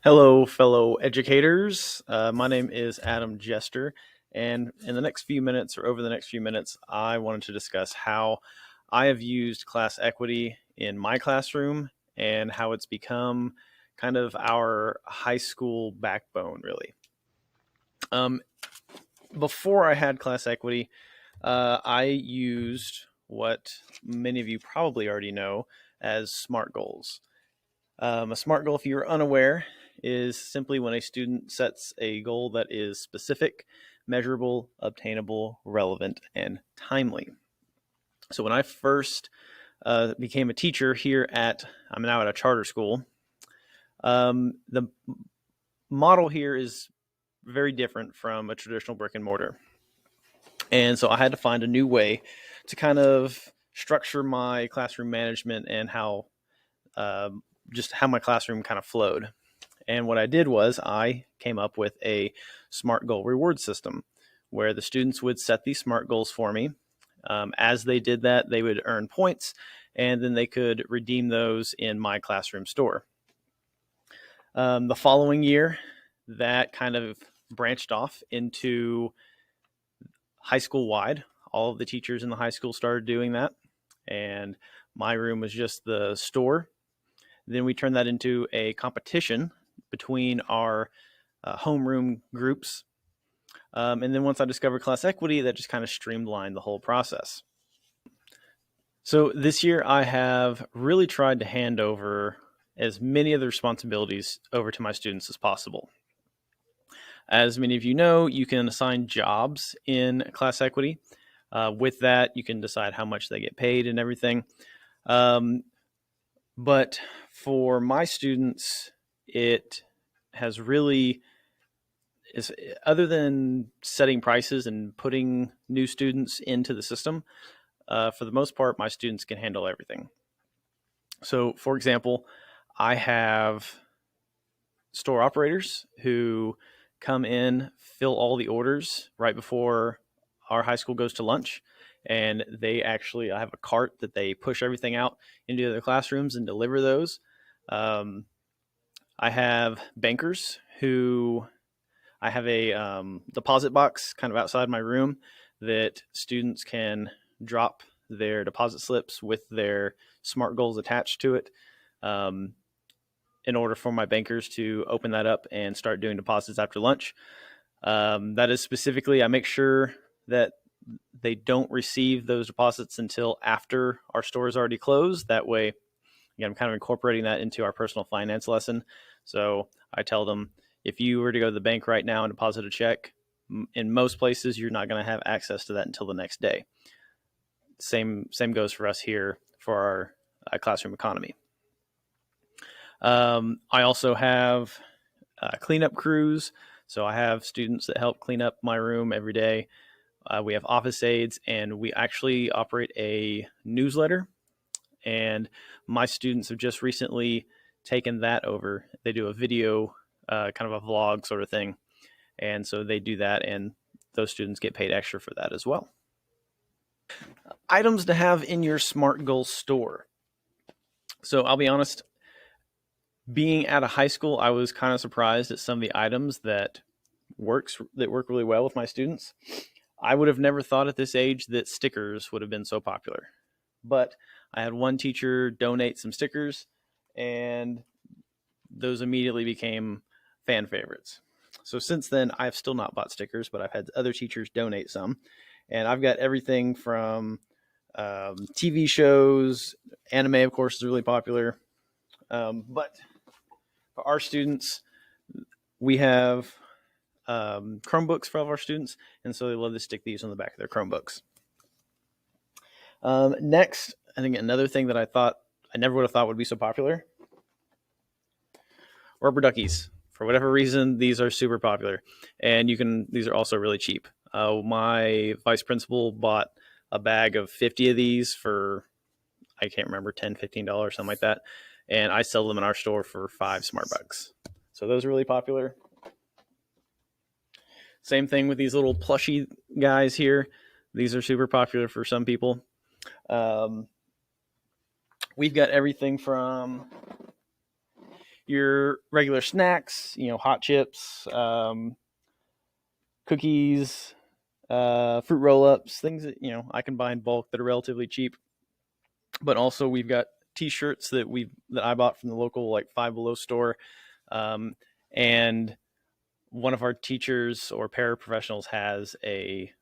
Hello, fellow educators. My name is Adam Jester, and in the next few minutes, or over the next few minutes, I wanted to discuss how I have used ClassEquity in my classroom and how it's become kind of our high school backbone, really. Um, Before I had ClassEquity, I used what many of you probably already know as SMART goals. A SMART goal, if you're unaware, is simply when a student sets a goal that is specific, measurable, obtainable, relevant, and timely. So when I first became a teacher I'm now at a charter school. The model here is very different from a traditional brick and mortar. And so I had to find a new way to kind of structure my classroom management and just how my classroom kind of flowed. And what I did was I came up with a SMART goal reward system where the students would set these SMART goals for me. As they did that, they would earn points, and then they could redeem those in my classroom store. The following year, that kind of branched off into high school wide. All of the teachers in the high school started doing that, and my room was just the store. Then we turned that into a competition between our homeroom groups. And then once I discovered ClassEquity, that just kind of streamlined the whole process. So this year I have really tried to hand over as many of the responsibilities over to my students as possible. As many of you know, you can assign jobs in ClassEquity. With that, you can decide how much they get paid and everything. But for my students, it has really is, other than setting prices and putting new students into the system, for the most part, my students can handle everything. So, for example, I have store operators who come in, fill all the orders right before our high school goes to lunch. And I have a cart that they push everything out into their classrooms and deliver those. I have bankers who I have a deposit box kind of outside my room that students can drop their deposit slips with their SMART goals attached to it. In order for my bankers to open that up and start doing deposits after lunch. That is specifically, I make sure that they don't receive those deposits until after our store is already closed. That way, again, I'm kind of incorporating that into our personal finance lesson. So I tell them, if you were to go to the bank right now and deposit a check, in most places, you're not going to have access to that until the next day. Same goes for us here for our classroom economy. I also have cleanup crews. So I have students that help clean up my room every day. We have office aides, and we actually operate a newsletter. And my students have just recently taken that over. They do a video, kind of a vlog sort of thing. And so they do that, and those students get paid extra for that as well. Items to have in your SMART Goals store. So I'll be honest, being at a high school, I was kind of surprised at some of the items that work really well with my students. I would have never thought at this age that stickers would have been so popular. But I had one teacher donate some stickers, and those immediately became fan favorites. So since then, I've still not bought stickers, but I've had other teachers donate some. And I've got everything from TV shows, anime, of course, is really popular. But for our students, we have Chromebooks for all of our students, and so they love to stick these on the back of their Chromebooks. Next, I think another thing that I never would have thought would be so popular, rubber duckies. For whatever reason, these are super popular, and these are also really cheap. My vice principal bought a bag of 50 of these for, I can't remember, $10, $15, something like that. And I sell them in our store for $5 smart bucks. So those are really popular. Same thing with these little plushy guys here. These are super popular for some people. We've got everything from, your regular snacks, hot chips, cookies, fruit roll-ups, things that I can buy in bulk that are relatively cheap. But also we've got T-shirts that I bought from the local like Five Below store, and one of our teachers or paraprofessionals has a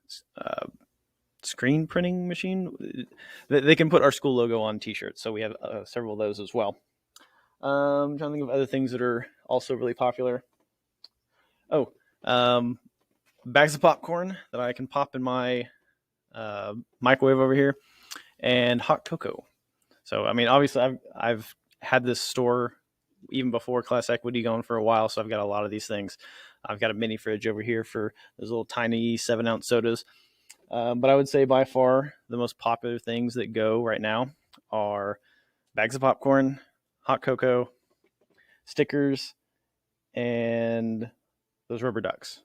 screen printing machine. They can put our school logo on T-shirts, so we have several of those as well. I'm trying to think of other things that are also really popular. Oh, bags of popcorn that I can pop in my microwave over here, and hot cocoa. So, I mean, obviously, I've had this store even before ClassEquity going for a while, so I've got a lot of these things. I've got a mini fridge over here for those little tiny 7-ounce sodas. But I would say by far the most popular things that go right now are bags of popcorn, hot cocoa, stickers, and those rubber ducks.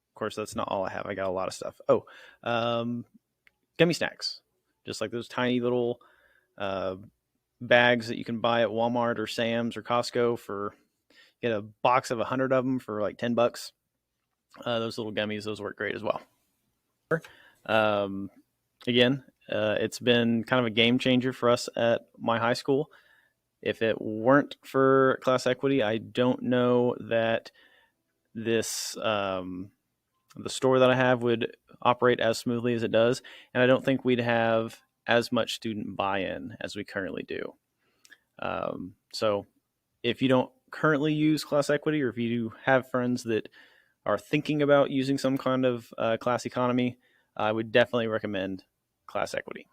Of course, that's not all I have. I got a lot of stuff. Oh, gummy snacks, just like those tiny little bags that you can buy at Walmart or Sam's or Costco get a box of 100 of them for like $10. Those little gummies, those work great as well. Again, it's been kind of a game changer for us at my high school. If it weren't for ClassEquity, I don't know that this the store that I have would operate as smoothly as it does, and I don't think we'd have as much student buy-in as we currently do. So if you don't currently use ClassEquity, or if you have friends that are thinking about using some kind of class economy, I would definitely recommend ClassEquity.